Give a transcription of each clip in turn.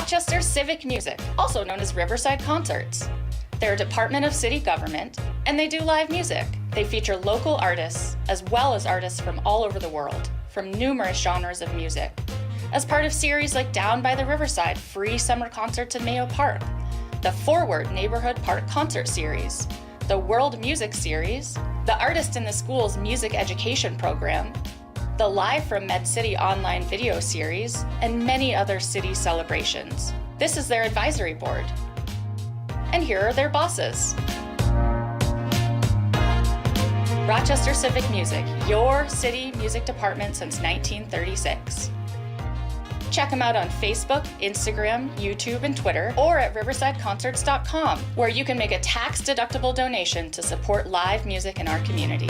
Rochester Civic Music, also known as Riverside Concerts. They're a department of city government, and they do live music. They feature local artists, as well as artists from all over the world, from numerous genres of music. As part of series like Down by the Riverside free summer concerts in Mayo Park, the Forward Neighborhood Park Concert Series, the World Music Series, the Artist in the School's Music Education Program, the Live from Med City online video series, and many other city celebrations. This is their advisory board. And here are their bosses. Rochester Civic Music, your city music department since 1936. Check them out on Facebook, Instagram, YouTube, and Twitter, or at riversideconcerts.com, where you can make a tax-deductible donation to support live music in our community.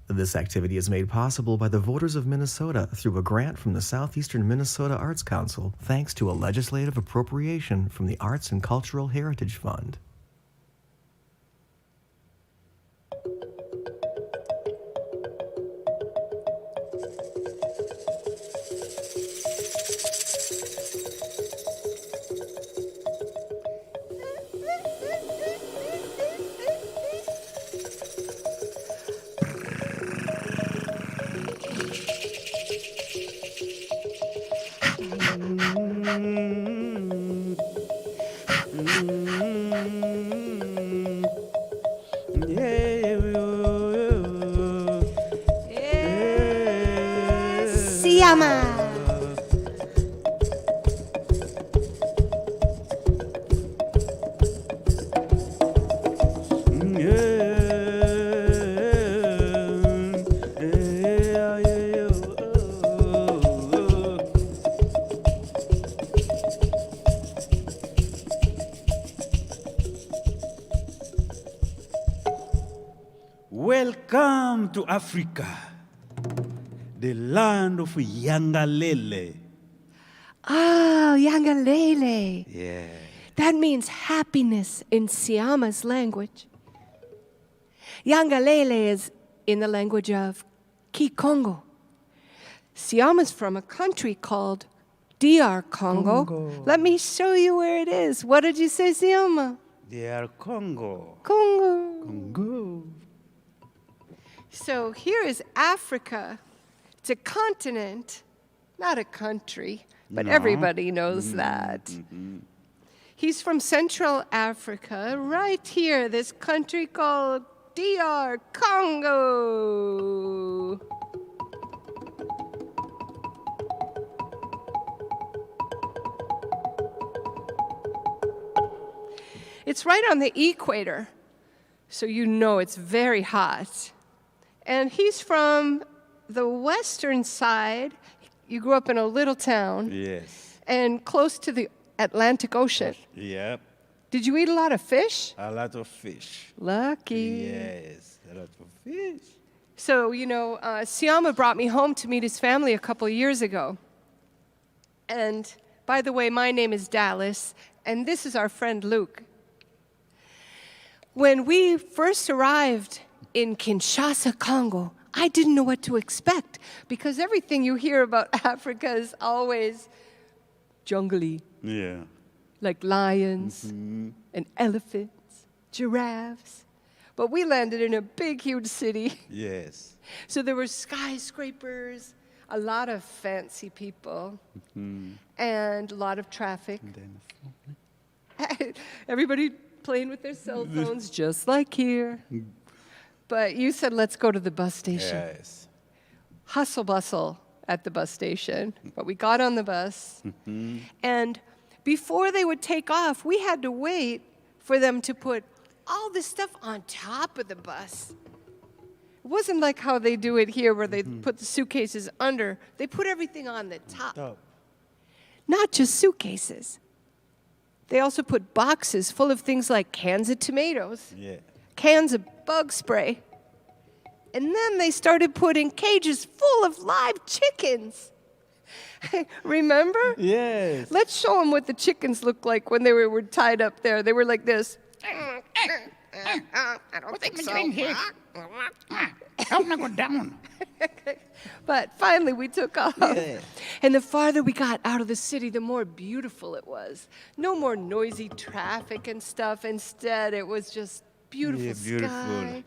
This activity is made possible by the voters of Minnesota through a grant from the Southeastern Minnesota Arts Council, thanks to a legislative appropriation from the Arts and Cultural Heritage Fund. Siama. Welcome to Africa, the land of Yangalele. Oh, Yangalele. Yeah. That means happiness in Siama's language. Yangalele is in the language of Congo. Siama's from a country called DR Congo. Let me show you where it is. What did you say, Siama? DR Congo. Congo. Congo. So here is Africa. It's a continent, not a country, but No. everybody knows that. He's from Central Africa, right here, this country called DR Congo. It's right on the equator, so you know it's very hot. And he's from the western side. You grew up in a little town. Yes. And close to the Atlantic Ocean. Yep. Did you eat a lot of fish? A lot of fish. Lucky. Yes. A lot of fish. So, Siama brought me home to meet his family a couple years ago. And by the way, my name is Dallas, and this is our friend Luke. When we first arrived in Kinshasa, Congo, I didn't know what to expect because everything you hear about Africa is always jungly, Yeah. like lions and elephants, giraffes. But we landed in a big, huge city. Yes. So there were skyscrapers, a lot of fancy people, and a lot of traffic. Everybody playing with their cell phones, just like here. But you said, let's go to the bus station. Yes. Hustle bustle at the bus station. But we got on the bus. And before they would take off, we had to wait for them to put all this stuff on top of the bus. It wasn't like how they do it here where they put the suitcases under. They put everything on the top. Not just suitcases. They also put boxes full of things like cans of tomatoes, Yeah. cans of bug spray. And then they started putting cages full of live chickens. Remember? Yes. Let's show them what the chickens looked like when they were tied up there. They were like this. I don't think so. Help me go down. But finally we took off. Yeah. And the farther we got out of the city, the more beautiful it was. No more noisy traffic and stuff. Instead, it was just beautiful Yeah, beautiful. sky,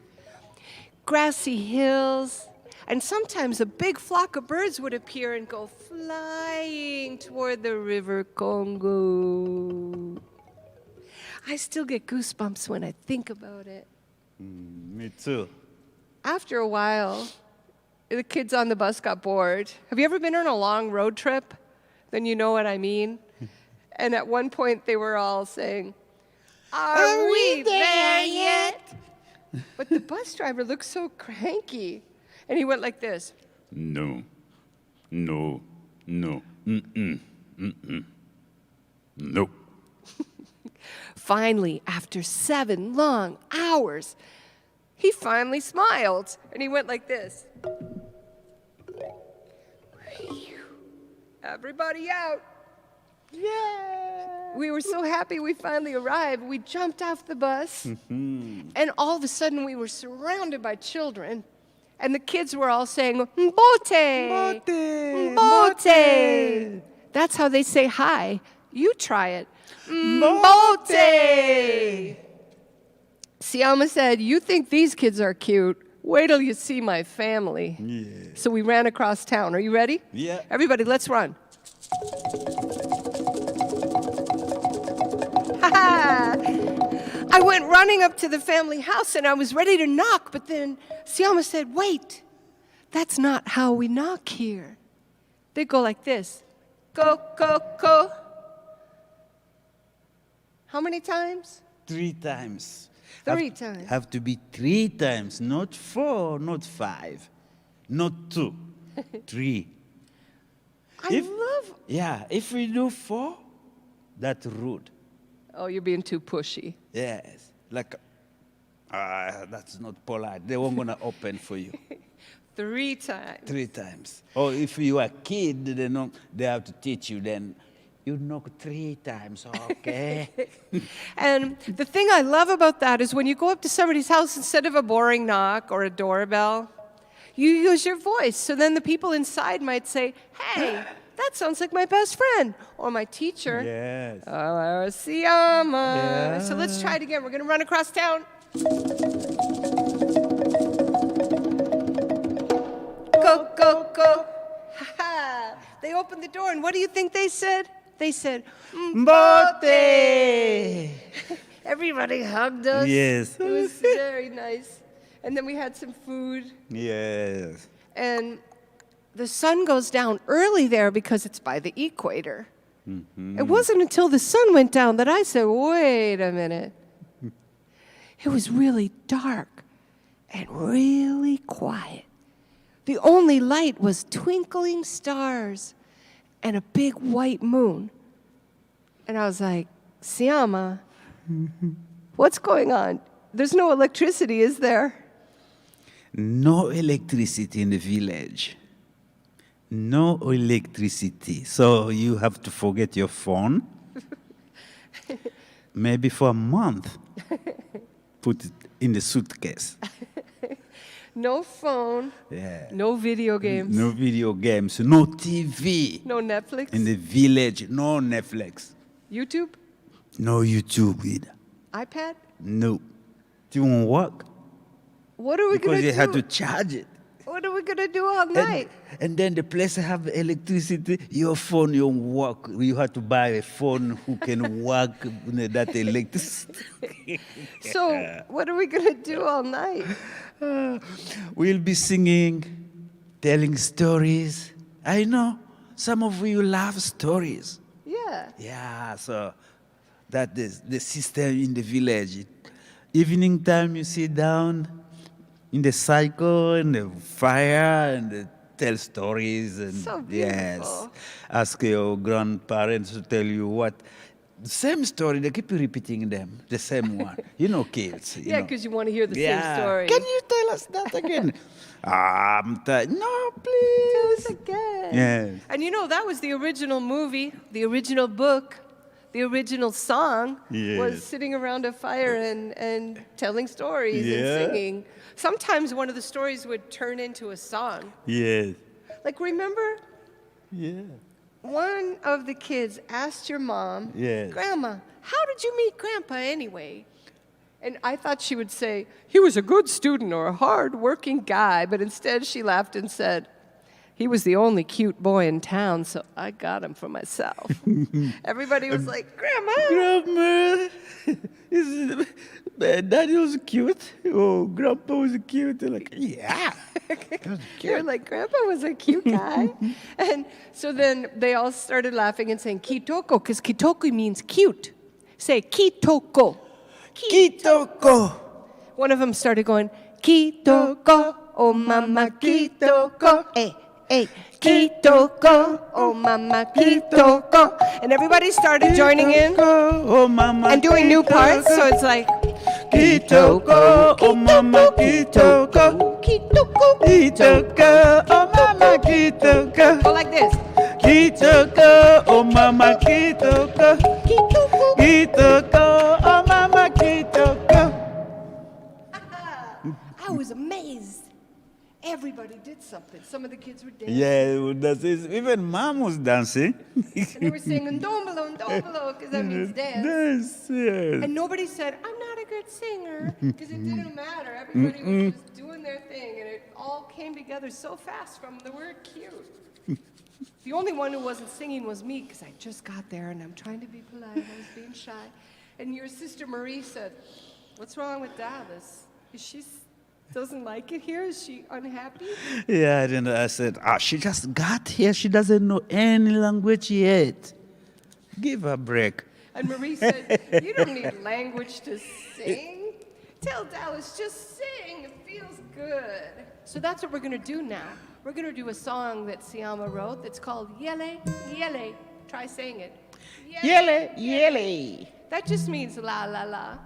grassy hills, and sometimes a big flock of birds would appear and go flying toward the river Congo. I still get goosebumps when I think about it. Me too. After a while, the kids on the bus got bored. Have you ever been on a long road trip? Then you know what I mean. And at one point, they were all saying, "Are we there yet?" But the bus driver looked so cranky. And he went like this. No. No. No. Mm-mm. Mm-mm. Nope. Finally, after 7 long hours, he finally smiled. And he went like this. Everybody out. Yeah. We were so happy we finally arrived. We jumped off the bus. And all of a sudden, we were surrounded by children. And the kids were all saying, "Mbote! Mbote! Mbote!" That's how they say hi. You try it. Mbote! Siama said, "You think these kids are cute? Wait till you see my family." Yeah. So we ran across town. Are you ready? Yeah. Everybody, let's run. I went running up to the family house and I was ready to knock, but then Siama said, "Wait, that's not how we knock here." They go like this. Go, go, go. How many times? 3 times. 3 times. Have to be 3 times, not 4, not 5, not 2, 3. Yeah, if we do 4, that's rude. Oh, you're being too pushy. Yes, like, that's not polite. They won't gonna open for you. 3 times. 3 times. Or if you are a kid, they have to teach you then. You knock 3 times, okay? And the thing I love about that is when you go up to somebody's house, instead of a boring knock or a doorbell, you use your voice. So then the people inside might say, "Hey, that sounds like my best friend," or my teacher. Yes. Siama. Yeah. So let's try it again. We're going to run across town. Go, go, go. Ha-ha. They opened the door, and what do you think they said? They said, "Mbote!" Everybody hugged us. Yes. It was very nice. And then we had some food. Yes. And the sun goes down early there because it's by the equator. It wasn't until the sun went down that I said, "Wait a minute." It was really dark and really quiet. The only light was twinkling stars and a big white moon. And I was like, "Siama, what's going on? There's no electricity, is there?" No electricity in the village. No electricity. So you have to forget your phone. Maybe for a month. Put it in the suitcase. No phone, Yeah. no video games, No video games. No TV. no Netflix, In the village, no Netflix. YouTube, No YouTube either. iPad. No. It won't work. What are we Because going you to have do? to charge it. What are we going to do all night? And then the place have electricity, your phone you won't work. You have to buy a phone who can work with that electricity. So what are we going to do all night? We'll be singing, telling stories. I know some of you love stories. Yeah. Yeah, so that is the system in the village. Evening time, you sit down in the cycle and the fire and tell stories and So yes, beautiful. ask your grandparents to tell you what. The same story, they keep repeating them, the same one. You know, kids. Yeah, know. because you want to hear the Yeah. same story. Can you tell us that again? No, Tell please. us again. Yes. And you know, that was the original movie, the original book, the original song Yes. was sitting around a fire and telling stories Yeah. and singing. Sometimes one of the stories would turn into a song. Yes. Like, remember Yeah. one of the kids asked your mom, Yes. Grandma, how did you meet Grandpa anyway? And I thought she would say, he was a good student or a hard-working guy, but instead she laughed and said, he was the only cute boy in town, so I got him for myself. Everybody was like, Grandma! Grandma, Daddy was cute. Oh, Grandpa was cute. They're like, yeah. They were like, Grandpa was a cute guy. And so then they all started laughing and saying, Kitoko, because Kitoko means cute. Say, Kitoko. Kitoko. One of them started going, Kitoko, oh mama, Kitoko. Hey, hey, Kitoko, oh mama, Kitoko. And everybody started joining in Oh, mama. and doing new parts, so it's like, Kitoko, oh, mama, Kitoko. Kitoko. Kitoko, oh, mama, Kitoko. Go like this. Kitoko, oh, mama, Kitoko. Kitoko. Kitoko, oh, mama, Kitoko. I was amazed. Everybody did something. Some of the kids were dancing. Yeah, that's it. Even mom was dancing. And they were singing Ndombolo, Ndombolo, because that means dance. Yes, yes. And nobody said, I'm not a good singer, because it didn't matter. Everybody was just doing their thing, and it all came together so fast from the word cute. The only one who wasn't singing was me, because I just got there, and I'm trying to be polite. I was being shy. And your sister Marie said, what's wrong with Dallas? Is she doesn't like it here? Is she unhappy? Yeah, and I said, she just got here. She doesn't know any language yet. Give her a break. And Marie said, you don't need language to sing. Tell Dallas, just sing. It feels good. So that's what we're going to do now. We're going to do a song that Siama wrote that's called Yele, Yele. Try saying it. Yele, yele. That just means la, la, la.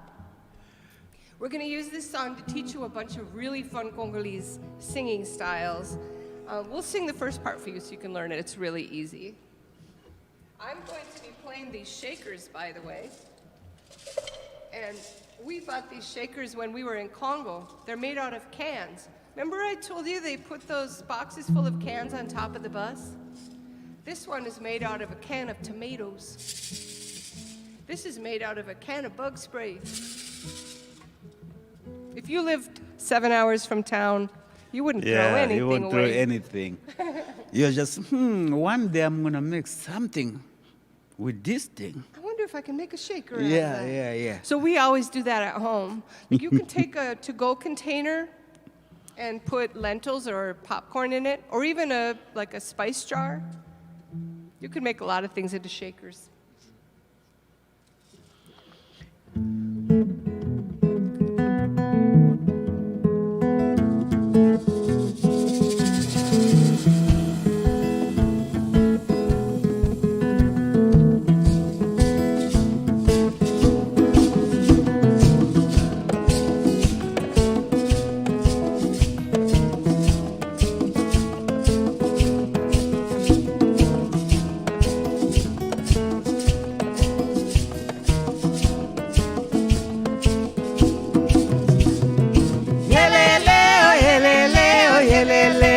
We're going to use this song to teach you a bunch of really fun Congolese singing styles. We'll sing the first part for you so you can learn it. It's really easy. I'm going to be playing these shakers, by the way. And we bought these shakers when we were in Congo. They're made out of cans. Remember I told you they put those boxes full of cans on top of the bus? This one is made out of a can of tomatoes. This is made out of a can of bug spray. If you lived 7 hours from town, you wouldn't throw anything you won't throw away. anything. You're just, one day I'm going to make something with this thing. I wonder if I can make a shaker out of Yeah, that. yeah. So we always do that at home. You can take a to-go container and put lentils or popcorn in it, or even a spice jar. You can make a lot of things into shakers.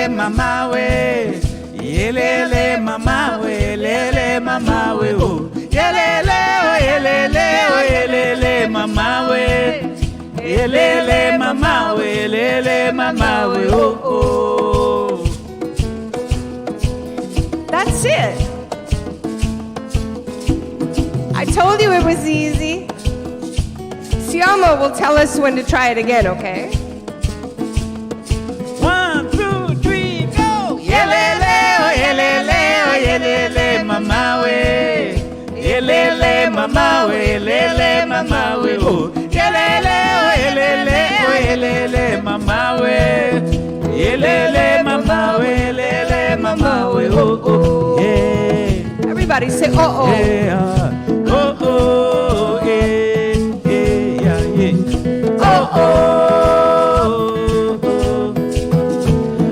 Mama we, yelele mama we, yelele mama we, oh, yelele, oh, yelele, oh, yelele mama we, yelele mama we, yelele mama we, oh, oh. That's it. I told you it was easy. Siama will tell us when to try it again, okay? 1, 2, 3, go! Yelele, oh, yelele, oh, yelele mama we, yelele mama we, yelele mama we, oh, yelele, oh, yelele, oh, yelele mama we, yelele mama we, yelele mama we, oh, oh, yeah. Everybody say, oh, oh. Yeah, oh, oh, yeah, yeah, yeah. Oh, oh,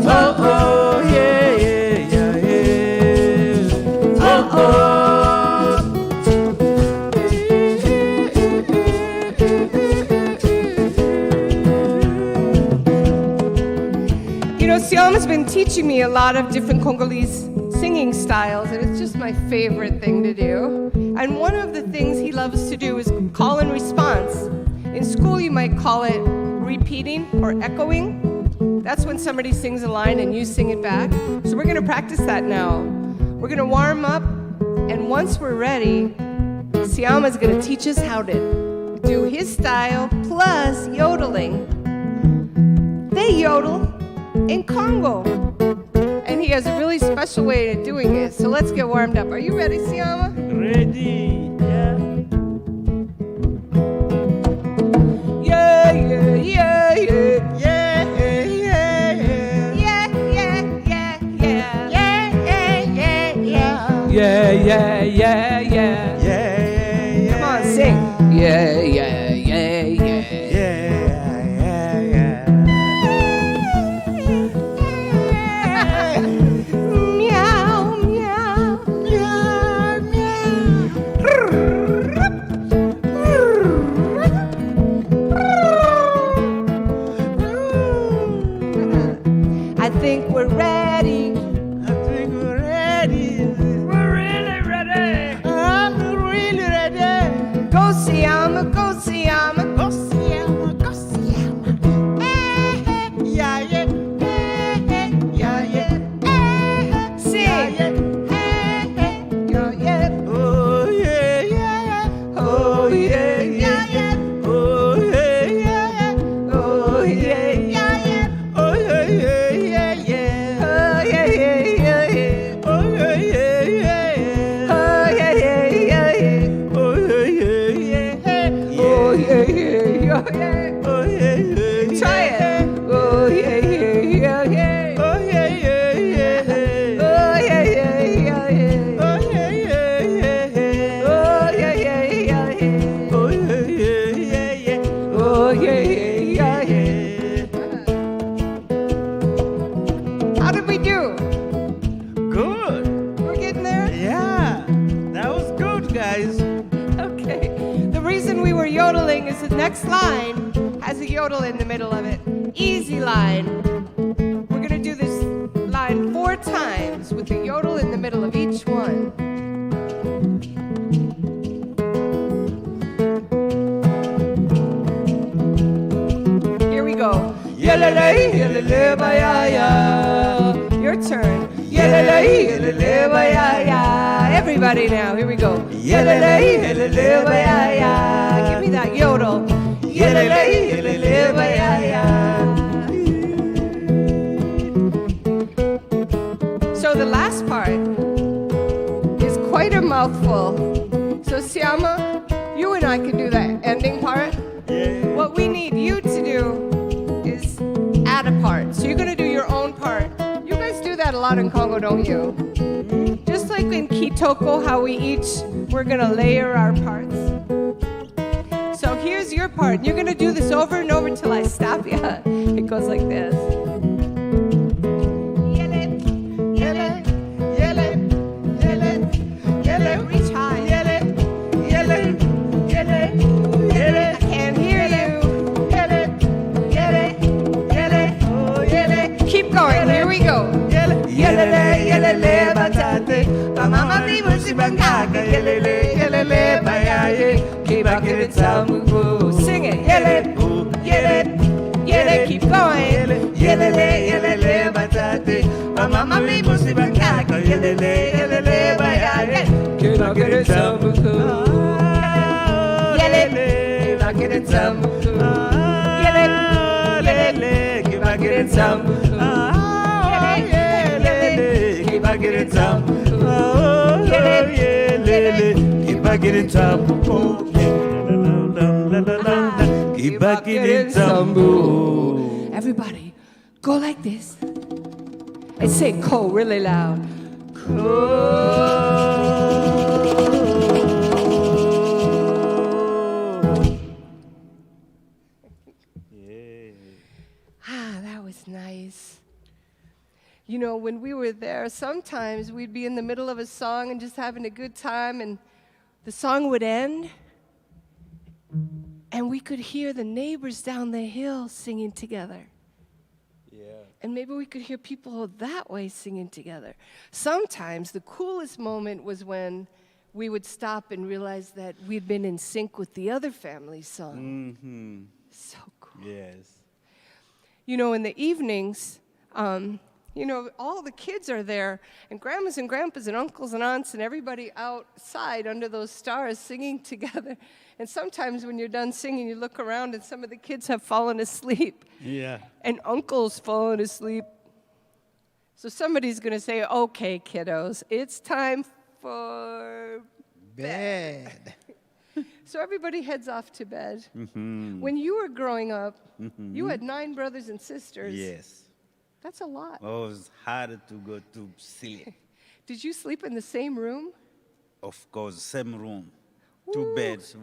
oh, oh, yeah, yeah, yeah, yeah. Oh, oh. Siama's been teaching me a lot of different Congolese singing styles, and it's just my favorite thing to do. And one of the things he loves to do is call and response. In school, you might call it repeating or echoing. That's when somebody sings a line and you sing it back. So we're gonna practice that now. We're gonna warm up, and once we're ready, Siama's gonna teach us how to do his style plus yodeling. They yodel in Congo, and he has a really special way of doing it. So let's get warmed up. Are you ready, Siama? Ready? Yeah. Yeah, yeah, yeah, yeah. Yeah, yeah, yeah. Yeah, yeah, yeah, yeah. Yeah, Yeah, yeah, yeah. yeah, yeah, yeah. Yeah, yeah. Come on, sing. Yeah, yeah, yeah, yeah. Meow, meow, meow, meow. I think we're ready. I think we're ready. We're really ready. I'm really ready. Go Siama, go Siama. Go Siama, go Siama. Yeah, yeah. Yeah, yeah. Sing. Yeah, yeah. Oh, yeah, yeah. Oh, yeah, yeah, yeah. Oh, yeah, yeah. Oh yeah, yeah, yeah. Oh, yeah, yeah, yeah, yeah. Oh yeah, yeah, yeah, yeah. Oh, yeah, yeah, yeah, yeah. Oh yeah, yeah, yeah, yeah. Oh, yeah, yeah, yeah. Oh yeah, yeah, yeah, yeah. Oh, yeah, yeah. Try it. Oh yeah, yeah, yeah, yeah. Oh, yeah, yeah, yeah. Oh yeah, yeah, yeah, yeah. Oh, yeah, yeah, yeah. Oh yeah, yeah, yeah, yeah. Oh, yeah, yeah, yeah. Oh yeah, yeah, yeah, yeah. How did we do? Good. We're getting there? Yeah. That was good, guys. Okay. The reason we were yodeling is the next line has a yodel in the middle of it. Easy line. We're gonna do this line 4 times with the yodel in the middle of each one. Here we go. Yelele, yelele, ba-ya-ya. Your turn. Yelele, yelele, ba-ya-ya. Everybody now, here we go. Yelele, yelele, ba-ya-ya. Give me that yodel. Yelele, yelele, ba-ya-ya. So the last part is quite a mouthful. So Siama, you and I can do that ending part. What we need you to do is add a part. So you're gonna do your own part. You guys do that a lot in Congo, don't you? Just like in Kitoko, how we're gonna layer our parts. So here's your part. You're gonna do this over and over till I stop you. It goes like this. Reach high. I can't hear you. Keep going. Here we go. Sing it. Keep going. Everybody, go like this and say "ko" really loud. That was nice. You know, when we were there, sometimes we'd be in the middle of a song and just having a good time, and the song would end, and we could hear the neighbors down the hill singing together. And maybe we could hear people that way singing together. Sometimes the coolest moment was when we would stop and realize that we'd been in sync with the other family's song. So cool. Yes. You know, in the evenings, you know, all the kids are there, and grandmas and grandpas and uncles and aunts and everybody outside under those stars singing together. And sometimes when you're done singing, you look around and some of the kids have fallen asleep. Yeah. And uncle's fallen asleep. So somebody's going to say, okay, kiddos, it's time for Bad. So everybody heads off to bed. When you were growing up, you had 9 brothers and sisters. Yes. That's a lot. Oh, it was hard to go to sleep. Did you sleep in the same room? Of course, same room. 2 beds.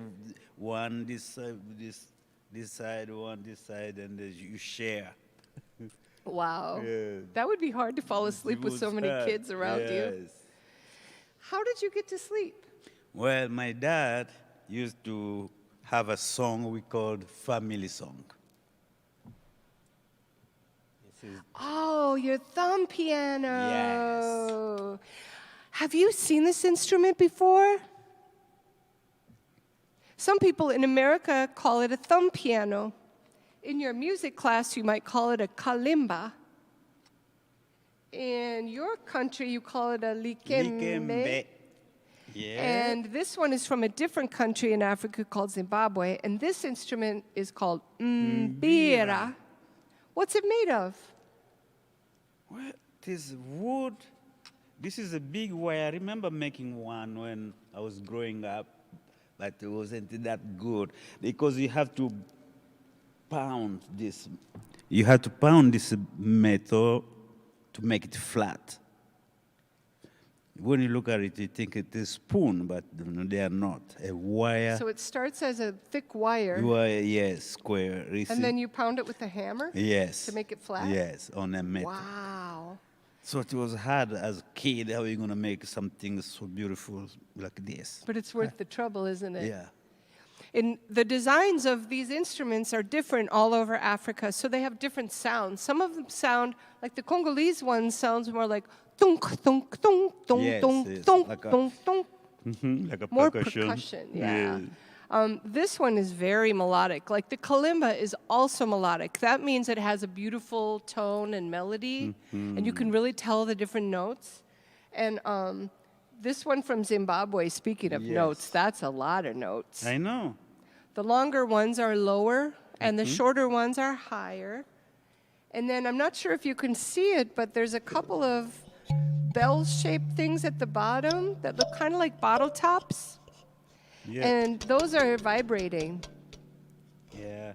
One this side, this side, one this side, and you share. Wow. Yeah. That would be hard to fall asleep with so many Yes. kids around you. How did you get to sleep? Well, my dad used to have a song we called family song. This is Oh, your thumb piano. Yes. Have you seen this instrument before? Some people in America call it a thumb piano. In your music class, you might call it a kalimba. In your country, you call it a likembe. Likembe. Yeah. And this one is from a different country in Africa called Zimbabwe. And this instrument is called mbira. What's it made of? Well, it is wood. This is a big wire. I remember making one when I was growing up, but it wasn't that good because you have to pound this. You have to pound this metal to make it flat. When you look at it, you think it is spoon, but they are not. A wire. So it starts as a thick wire, Wire, yes, square. You see? and then you pound it with a hammer Yes. to make it flat? Yes, on a metal. Wow. So it was hard as a kid. How are you going to make something so beautiful like this? But it's worth the trouble, isn't it? Yeah. And the designs of these instruments are different all over Africa, so they have different sounds. Some of them sound like the Congolese one sounds more like thunk, thunk, thunk, thunk, Yes, thunk, yes, thunk, like a- thunk, thunk. Like a More percussion. percussion, yeah. Yes. This one is very melodic. Like the kalimba is also melodic. That means it has a beautiful tone and melody, and you can really tell the different notes. And this one from Zimbabwe, speaking of Yes. notes, that's a lot of notes. I know. The longer ones are lower, and the shorter ones are higher. And then I'm not sure if you can see it, but there's a couple of bell-shaped things at the bottom that look kind of like bottle tops. Yeah. And those are vibrating. Yeah.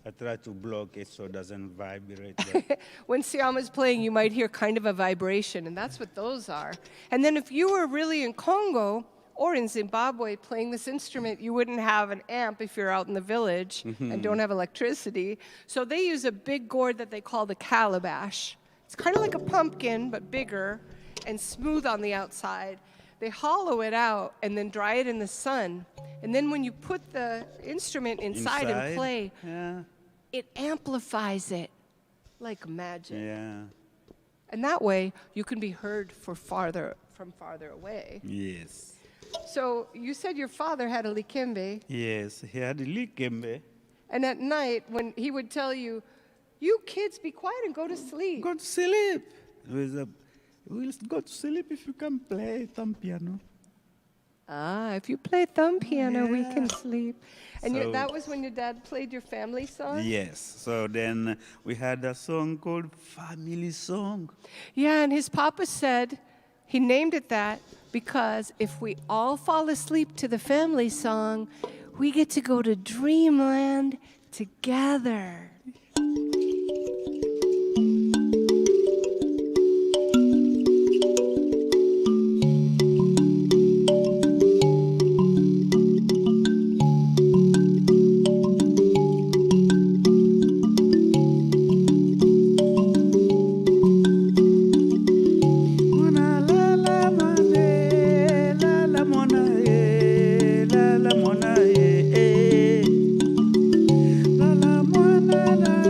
I try to block it so it doesn't vibrate. But When Siama's playing, you might hear kind of a vibration, and that's what those are. And then if you were really in Congo or in Zimbabwe playing this instrument, you wouldn't have an amp if you're out in the village and don't have electricity. So they use a big gourd that they call the calabash. It's kind of like a pumpkin, but bigger and smooth on the outside. They hollow it out and then dry it in the sun. And then when you put the instrument inside and play, Yeah. it amplifies it like magic. Yeah. And that way, you can be heard from farther away. Yes. So you said your father had a likembe, Yes. He had a likembe. and at night, when he would tell you, "You kids, be quiet and go to sleep." Go to sleep. We'll go to sleep if you can play thumb piano. Ah, if you play thumb piano, we can Yeah. sleep. And So- that was when your dad played your family song? Yes. So then we had a song called Family Song. Yeah, and his papa said he named it that because if we all fall asleep to the family song, we get to go to dreamland together. Mona la la mone, la la mona la la mona la la mona la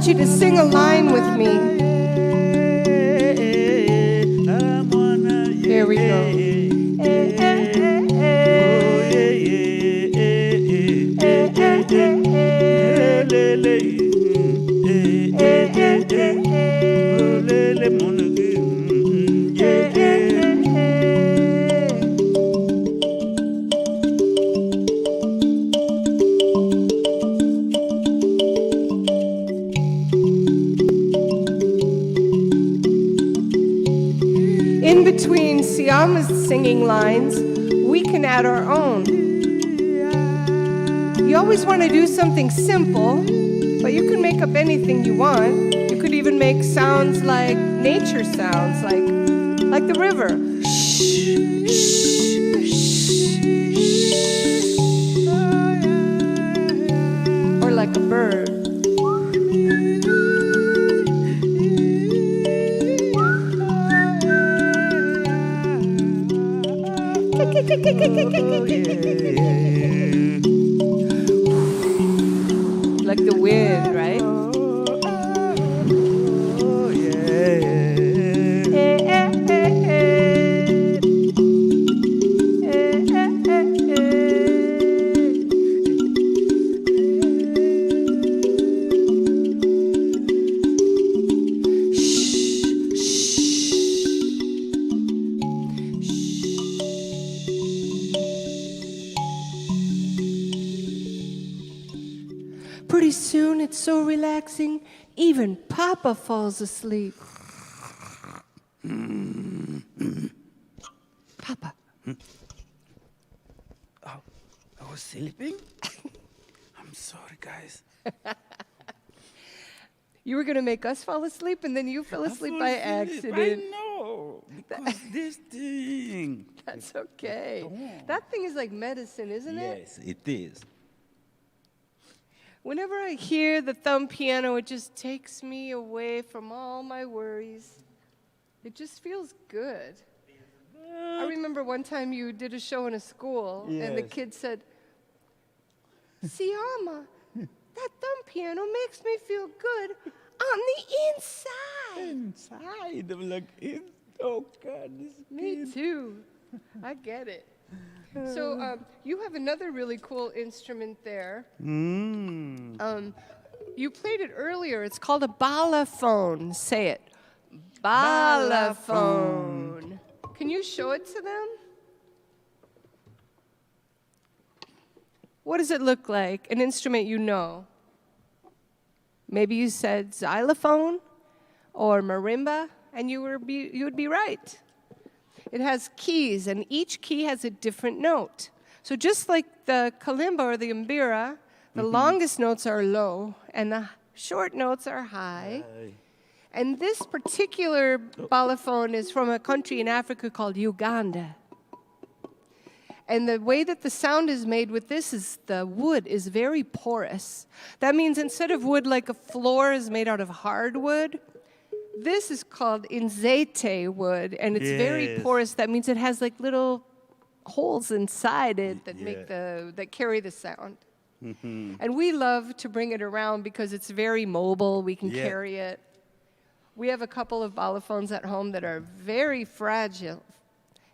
you to sing a line with me. Here we go. In between Siama's singing lines, we can add our own. You always want to do something simple, but you can make up anything you want. You could even make sounds like nature sounds, like the river. Or like a bird. Like the wind, right? Pretty soon it's so relaxing, even Papa falls asleep. Papa. Oh, I was sleeping? I'm sorry, guys. You were going to make us fall asleep, and then you fell asleep by accident. I know, because this thing. That's okay. That thing is like medicine, isn't it? Yes, it is. Whenever I hear the thumb piano, it just takes me away from all my worries. It just feels good. I remember one time you did a show in a school, and the Yes. kid said, Siama, that thumb piano makes me feel good on the inside. Inside, I'm like, oh God, this Me too. I get it. So you have another really cool instrument there. You played it earlier. It's called a balaphone. Say it. Balaphone. Can you show it to them? What does it look like? An instrument you know. Maybe you said xylophone or marimba, and you would be right. It has keys, and each key has a different note. So just like the kalimba or the mbira, the longest notes are low, and the short notes are high. And this particular balaphone is from a country in Africa called Uganda. And the way that the sound is made with this is the wood is very porous. That means instead of wood like a floor is made out of hardwood, this is called inzete wood, and it's very Yes. porous. That means it has like little holes inside it that make that carry the sound. And we love to bring it around because it's very mobile. We can carry it. We have a couple of balaphones at home that are very fragile.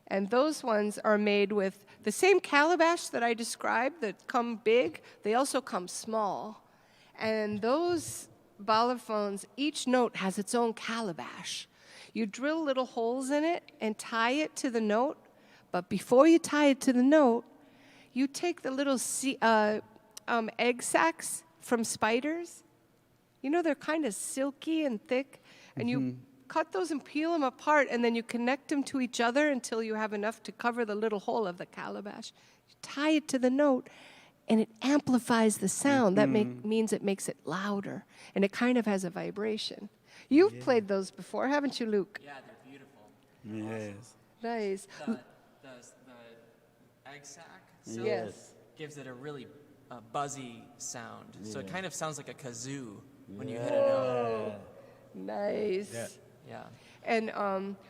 And those ones are made with the same calabash that I described that come big. They also come small. And those balaphones, each note has its own calabash. You drill little holes in it and tie it to the note. But before you tie it to the note, you take the little egg sacs from spiders. You know, they're kind of silky and thick. And you cut those and peel them apart, and then you connect them to each other until you have enough to cover the little hole of the calabash. You tie it to the note, and it amplifies the sound. That means it makes it louder, and it kind of has a vibration. You've played those before, haven't you, Luke? Yeah, they're beautiful. Yes. Nice. The egg sac silk Yes. gives it a really buzzy sound. So it kind of sounds like a kazoo when you hit a note. Nice. Yeah. And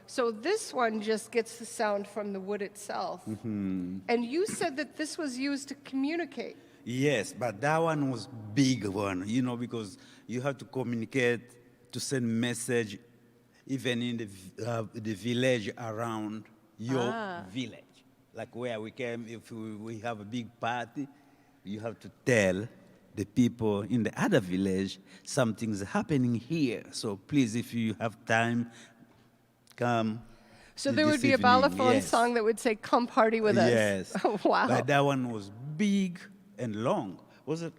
so this one just gets the sound from the wood itself. And you said that this was used to communicate. Yes, but that one was big one, because you have to communicate to send message even in the village around your village. Like where we came, if we have a big party, you have to tell the people in the other village something's happening here. So please, if you have time, come. So there would this be a evening. balafon Yes. song that would say, "Come party with us." Yes. Oh, wow. But that one was big and long. Was it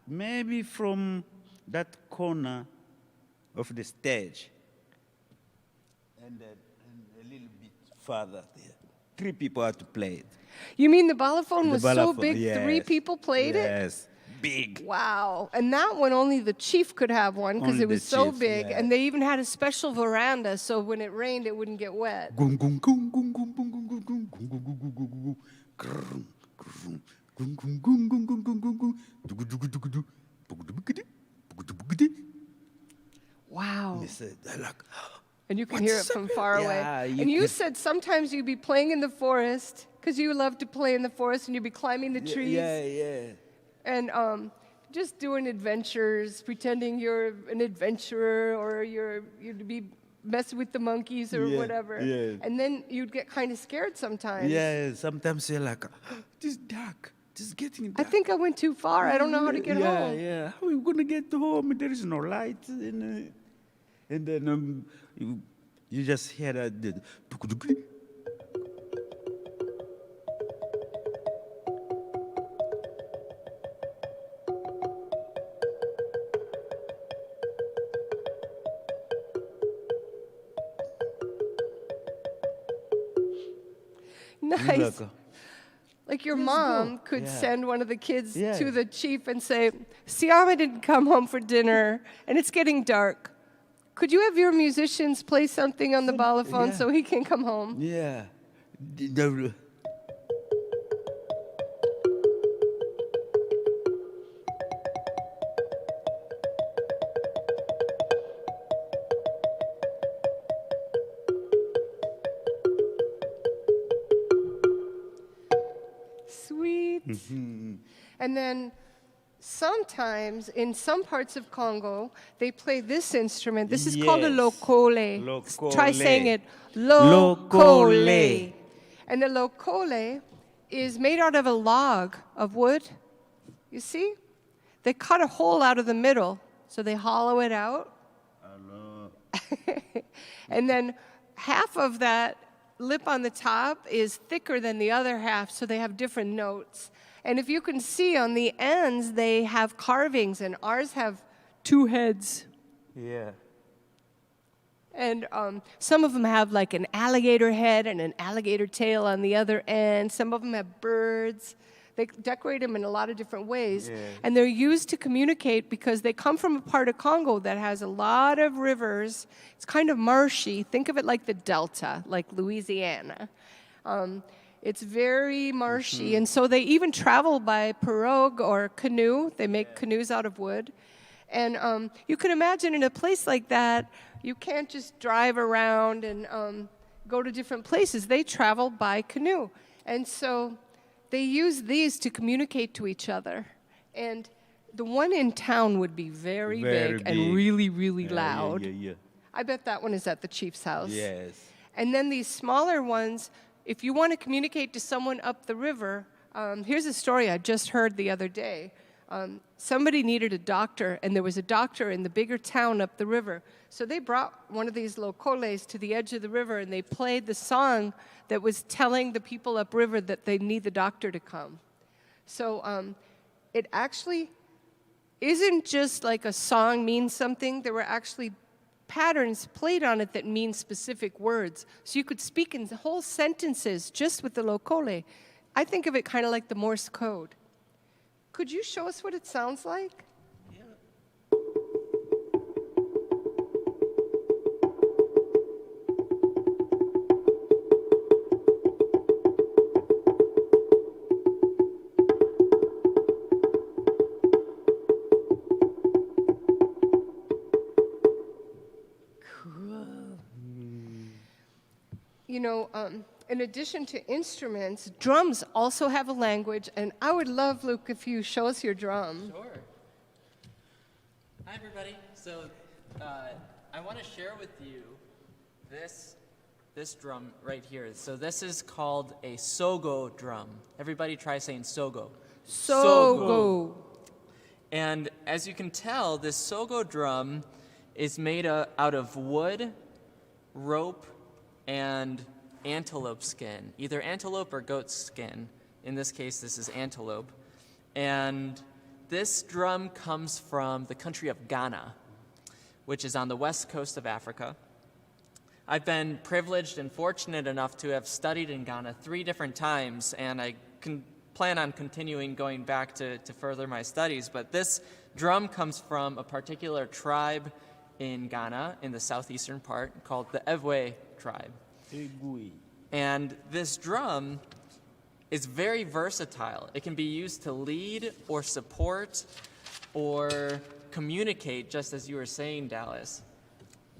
maybe from that corner of the stage and a little bit further there. 3 people had to play it. You mean the balafon was The so balafon, big, 3 yes. people played it? Yes, big. Wow. And that one, only the chief could have one because Only it was the so chief, big. yeah. And they even had a special veranda so when it rained, it wouldn't get wet. Gung, gung, gung, gung, gung, gung, gung, gung, gung, gung, gung, gung, gung, gung, gung. Grrrm, grrrm, gung, gung, gung, gung, gung, gung, gung, gung. Dugu, dugu, dugu, du. Bugu, dugu, gidi, bugu, dugu, gidi. Wow. They said, they're like, And you can What's hear it from happening? far Yeah, away. you And you could- said sometimes you'd be playing in the forest because you love to play in the forest and you'd be climbing the trees. yeah. And just doing adventures, pretending you're an adventurer or you'd be messing with the monkeys or Yeah, whatever. yeah. And then you'd get kind of scared sometimes. Yeah, sometimes you're like, this is dark. This is getting I dark. think I went too far. I don't know how to get yeah, home. Yeah, how are we going to get home? There is no light. And then you just hear that. Nice. Like your mom go. could Yeah. send one of the kids Yeah. to the chief and say, Siama didn't come home for dinner and it's getting dark. Could you have your musicians play something on the balafon yeah. so he can come home? Yeah. Sweet. And then sometimes in some parts of Congo, they play this instrument. This is called a Yes. lokole. Try saying it. Lokole. Lokole. And the lokole is made out of a log of wood. You see? They cut a hole out of the middle, so they hollow it out. And then half of that lip on the top is thicker than the other half, so they have different notes. And if you can see on the ends, they have carvings, and ours have 2 heads. Yeah. And some of them have like an alligator head and an alligator tail on the other end. Some of them have birds. They decorate them in a lot of different ways. Yeah. And they're used to communicate because they come from a part of Congo that has a lot of rivers. It's kind of marshy. Think of it like the Delta, like Louisiana. It's very marshy. And so they even travel by pirogue or canoe. They make canoes out of wood. And you can imagine in a place like that, you can't just drive around and go to different places. They travel by canoe. And so they use these to communicate to each other. And the one in town would be very, Very big and big. really, really loud. Yeah. I bet that one is at the chief's house. Yes. And then these smaller ones, if you want to communicate to someone up the river, here's a story I just heard the other day. Somebody needed a doctor, and there was a doctor in the bigger town up the river. So they brought one of these locoles to the edge of the river, and they played the song that was telling the people upriver that they need the doctor to come. So it actually isn't just like a song means something. There were actually patterns played on it that mean specific words. So you could speak in whole sentences just with the lokole. I think of it kind of like the Morse code. Could you show us what it sounds like? You know, in addition to instruments, drums also have a language, and I would love, Luke, if you show us your drum. Sure. Hi, everybody. So I want to share with you this drum right here. So this is called a sogo drum. Everybody try saying sogo. Sogo. And as you can tell, this sogo drum is made out of wood, rope, and antelope skin, either antelope or goat skin. In this case, this is antelope. And this drum comes from the country of Ghana, which is on the west coast of Africa. I've been privileged and fortunate enough to have studied in Ghana 3 different times, and I can plan on continuing going back to further my studies. But this drum comes from a particular tribe in Ghana, in the southeastern part, called the Ewe tribe. And this drum is very versatile. It can be used to lead or support or communicate, just as you were saying, Dallas.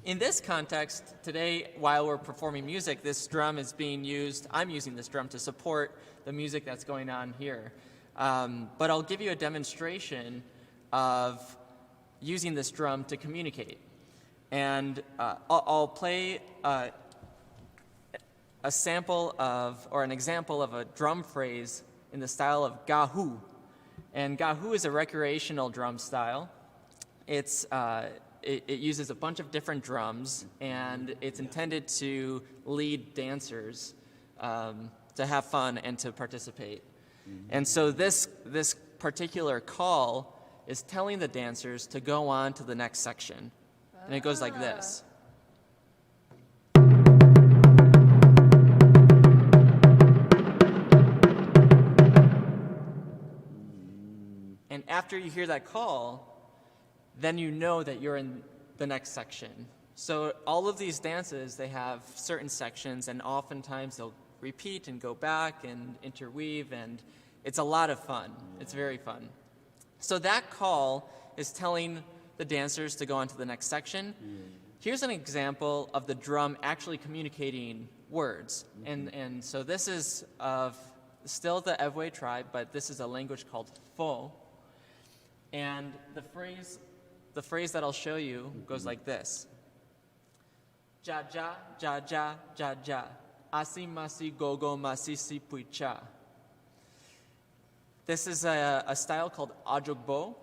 In this context, today, while we're performing music, this drum is being used, I'm using this drum to support the music that's going on here. But I'll give you a demonstration of using this drum to communicate. And I'll play a sample of, or an example of a drum phrase in the style of gahu. And gahu is a recreational drum style. It uses a bunch of different drums, and it's intended to lead dancers to have fun and to participate. And so this particular call is telling the dancers to go on to the next section. And it goes like this. And after you hear that call, then you know that you're in the next section. So all of these dances, they have certain sections, and oftentimes they'll repeat and go back and interweave, and it's a lot of fun. It's very fun. So that call is telling the dancers to go on to the next section. Here's an example of the drum actually communicating words. And so this is of still the Ewe tribe, but this is a language called Fo. And the phrase that I'll show you goes like this. Ja ja, ja ja, ja ja. Asi masi gogo masi si puicha. This is a style called ajogbo,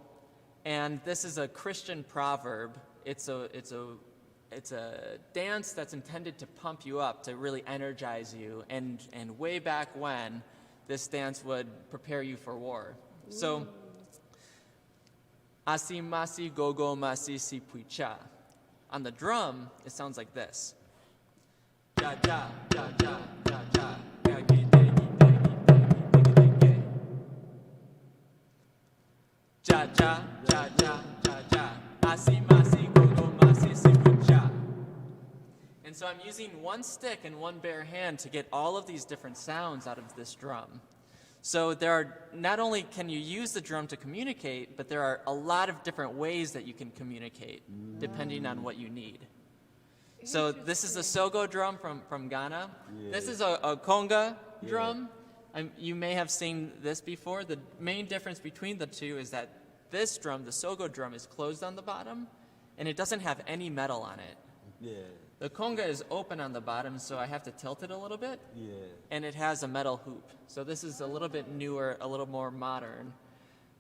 and this is a Christian proverb. It's a dance that's intended to pump you up, to really energize you. And way back when, this dance would prepare you for war. So, asi masi gogo masi si puicha. On the drum, it sounds like this. Ja ja ja ja ja ja. Ja ja ja ja ja ja. Asi masi gogo masi si puicha. And so I'm using one stick and one bare hand to get all of these different sounds out of this drum. So there are, not only can you use the drum to communicate, but there are a lot of different ways that you can communicate, depending on what you need. So this is a sogo drum from Ghana. Yeah. This is a conga drum. You may have seen this before. The main difference between the two is that this drum, the sogo drum, is closed on the bottom, and it doesn't have any metal on it. Yeah. The conga is open on the bottom, so I have to tilt it a little bit. Yeah. And it has a metal hoop. So this is a little bit newer, a little more modern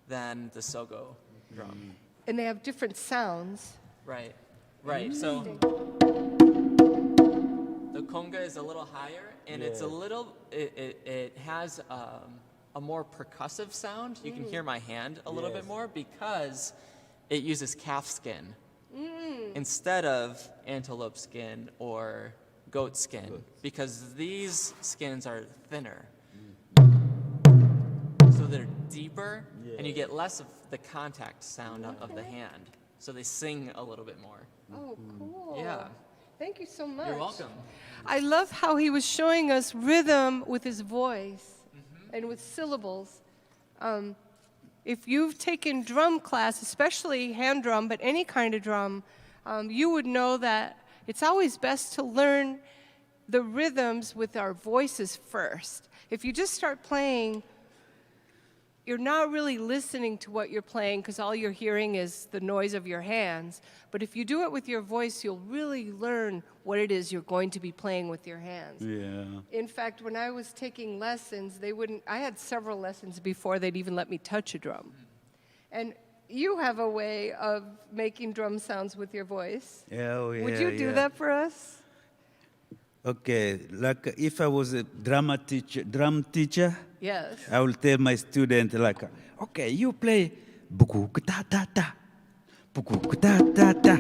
than the sogo drum. And they have different sounds. Right, right. So the conga is a little higher, and it's a little, it has a more percussive sound. You can hear my hand a little bit more because it uses calf skin. Instead of antelope skin or goat skin, because these skins are thinner. So they're deeper, and you get less of the contact sound of the hand. So they sing a little bit more. Oh, cool. Yeah. Thank you so much. You're welcome. I love how he was showing us rhythm with his voice and with syllables. If you've taken drum class, especially hand drum, but any kind of drum, you would know that it's always best to learn the rhythms with our voices first. If you just start playing, you're not really listening to what you're playing because all you're hearing is the noise of your hands. But if you do it with your voice, you'll really learn what it is you're going to be playing with your hands. Yeah. In fact, when I was taking lessons, I had several lessons before they'd even let me touch a drum. And you have a way of making drum sounds with your voice. Yeah, oh, yeah, Would you do yeah. that for us? Okay, like if I was a drum teacher, Yes. I will tell my student like, okay, you play buku ta ta ta, buku ta ta ta,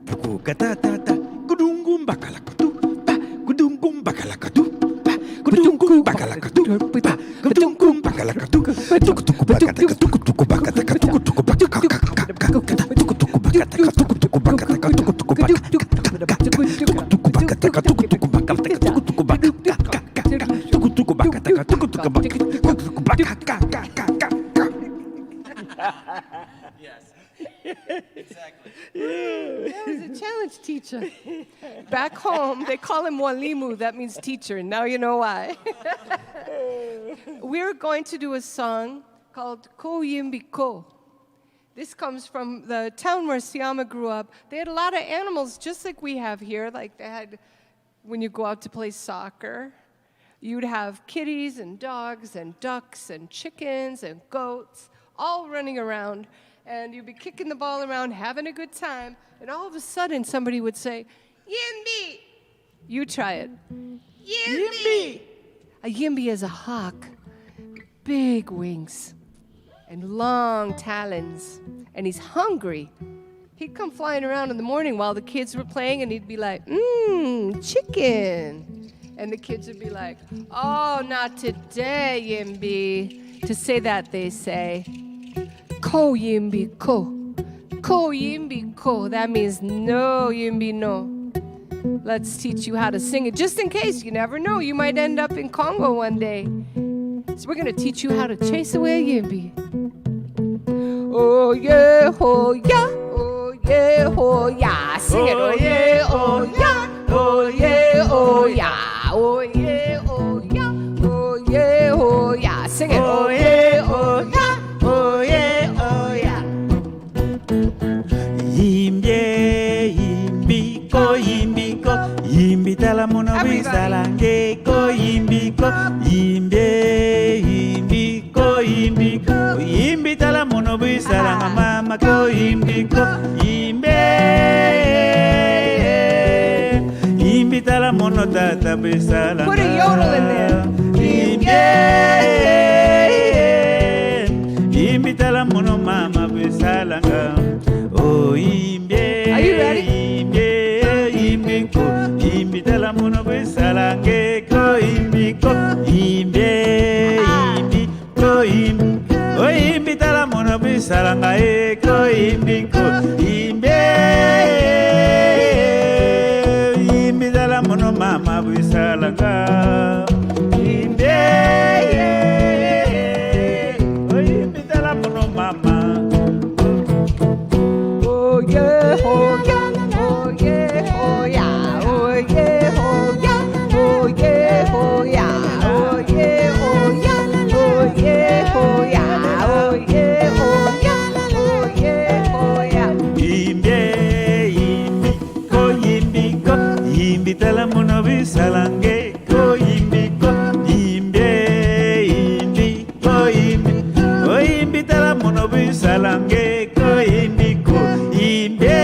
buku ta ta ta, kudungum bakalakatu, pa kudungum bakalakatu, pa kudungum bakalakatu, pa kudungum bakalakatu, tuku tuku bakataka tuku tuku bakataka tuku tuku bakataka tuku tuku bakataka tuku tuku bakataka tuku tuku bakataka tuku tuku bakataka tuku tuku bakataka tuku tuku bakataka tuku tuku bakataka tuku tuku bakataka. Yes. Exactly. That was a challenge teacher. Back home, they call him Walimu, that means teacher, and now you know why. We're going to do a song called Ko Yimbi Ko. This comes from the town where Siama grew up. They had a lot of animals just like we have here. Like they had, when you go out to play soccer, you'd have kitties and dogs and ducks and chickens and goats all running around. And you'd be kicking the ball around, having a good time. And all of a sudden, somebody would say, Yimbi! You try it. Yimbi! A yimbi is a hawk. Big wings and long talons, and he's hungry. He'd come flying around in the morning while the kids were playing, and he'd be like, chicken. And the kids would be like, oh, not today, Yimbi. To say that, they say, ko Yimbi ko. Ko Yimbi ko. That means no, Yimbi no. Let's teach you how to sing it, just in case. You never know. You might end up in Congo one day. So we're going to teach you how to chase away a Yimbi. Oh yeah, oh yeah, oh yeah, oh yeah. Sing it, oh yeah, oh yeah, oh yeah, oh yeah, oh yeah, oh yeah, oh yeah, oh yeah. Sing it, oh yeah, oh yeah, oh yeah, oh yeah. Yimbe, yimbiko, yimbiko, yimbitala mono bisalange ko yimbiko, yimbe, yimbiko, yimbiko, yimbitala mono bisalanga mama ko yimbiko, yimbe, yimbitala mono tata bisalanga. Put a yodel in there. Yimbe, yimbitala mono mama bisalanga. Oh, yimbe. Are you ready? Imbitala mono bisalange ko imbiko imbe imbi ko imbi o imbitala mono bisalanga e ko imbiko imbe imbitala mono mama bisalanga imbe o imbitala mono mama Oh yeah, oh yeah. Imbitala mono bisalange ko imbiko imbe imbi ko imbi o imbitala mono bisalange ko imbiko imbe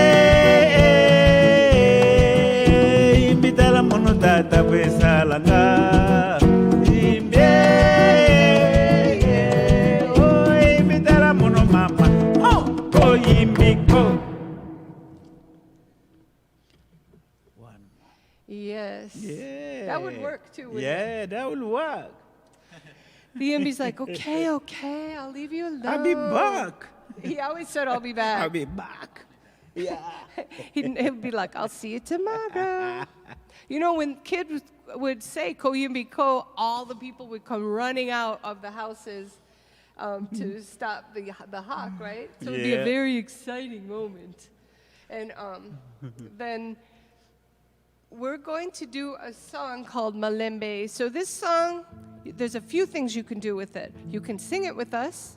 imbitala mono tata bisalanga imbe o imbitala mono mama ko imbiko. Yes. Yeah. That would work too, wouldn't it? Yeah, that will work. The Yimbi's like, okay, I'll leave you alone. I'll be back. He always said, I'll be back. I'll be back. Yeah. He'd be like, I'll see you tomorrow. You know, when kids would say Ko Yimbi Ko, all the people would come running out of the houses to stop the hawk, right? So it would be a Yeah. very exciting moment. And then we're going to do a song called Malembe. So this song, there's a few things you can do with it. You can sing it with us.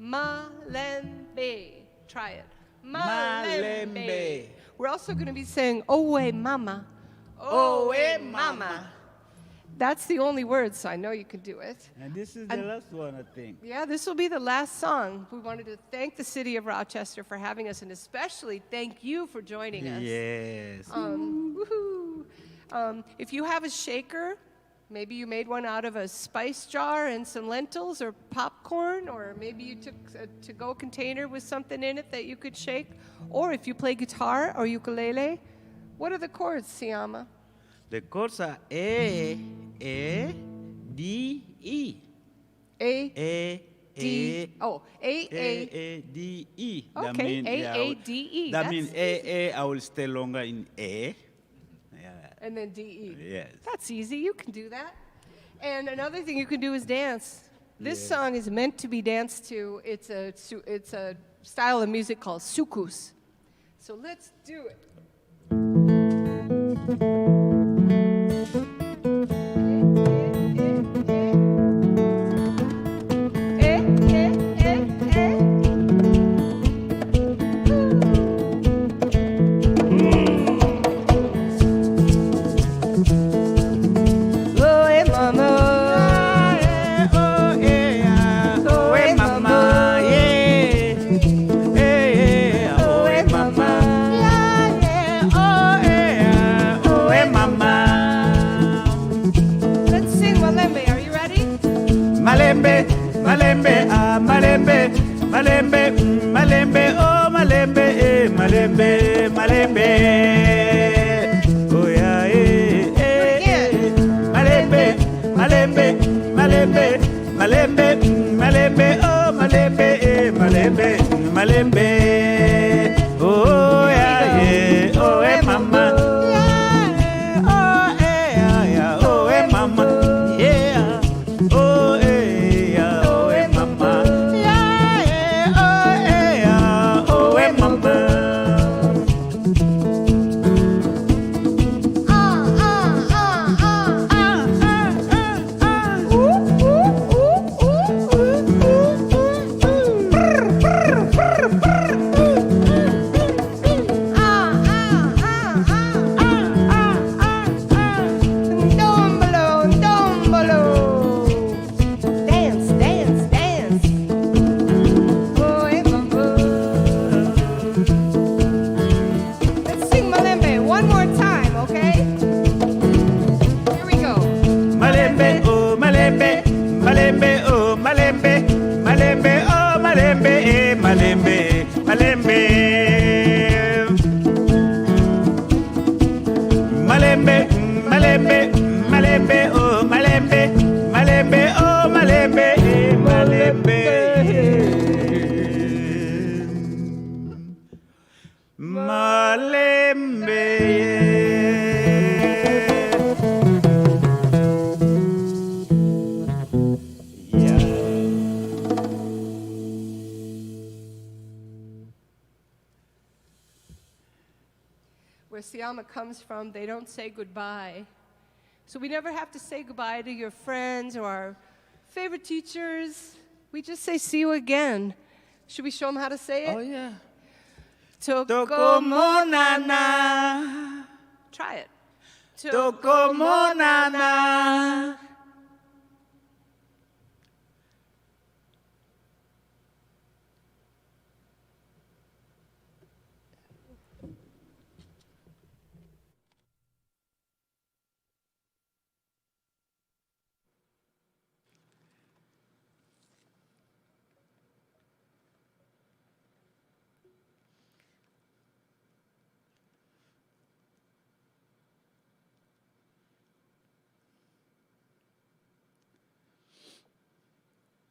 Malembe. Try it. Malembe. We're also going to be saying Owe Mama. Owe Mama. That's the only word, so I know you can do it. And this is the last one, I think. Yeah, this will be the last song. We wanted to thank the city of Rochester for having us, and especially thank you for joining us. Yes. Woohoo! If you have a shaker, maybe you made one out of a spice jar and some lentils or popcorn, or maybe you took a to-go container with something in it that you could shake. Or if you play guitar or ukulele, what are the chords, Siama? The chords are A, D, E. A, D. Oh, A, D, E. Okay, A, D, E. That means A, I will stay longer in A. Yeah. And then D, E. Yes. That's easy. You can do that. And another thing you can do is dance. This song is meant to be danced to. It's a style of music called sukus. So let's do it. Malembe, malembe, ah, malembe, malembe, malembe, oh, malembe, malembe, malembe. Oh, yeah, malembe, malembe, malembe, malembe, malembe, oh, malembe, malembe, malembe. Oh, yeah, oh, mama. Where Siama comes from, they don't say goodbye. So we never have to say goodbye to your friends or our favorite teachers. We just say see you again. Should we show them how to say it? Oh, yeah. Tokomonana. Try it. Tokomonana.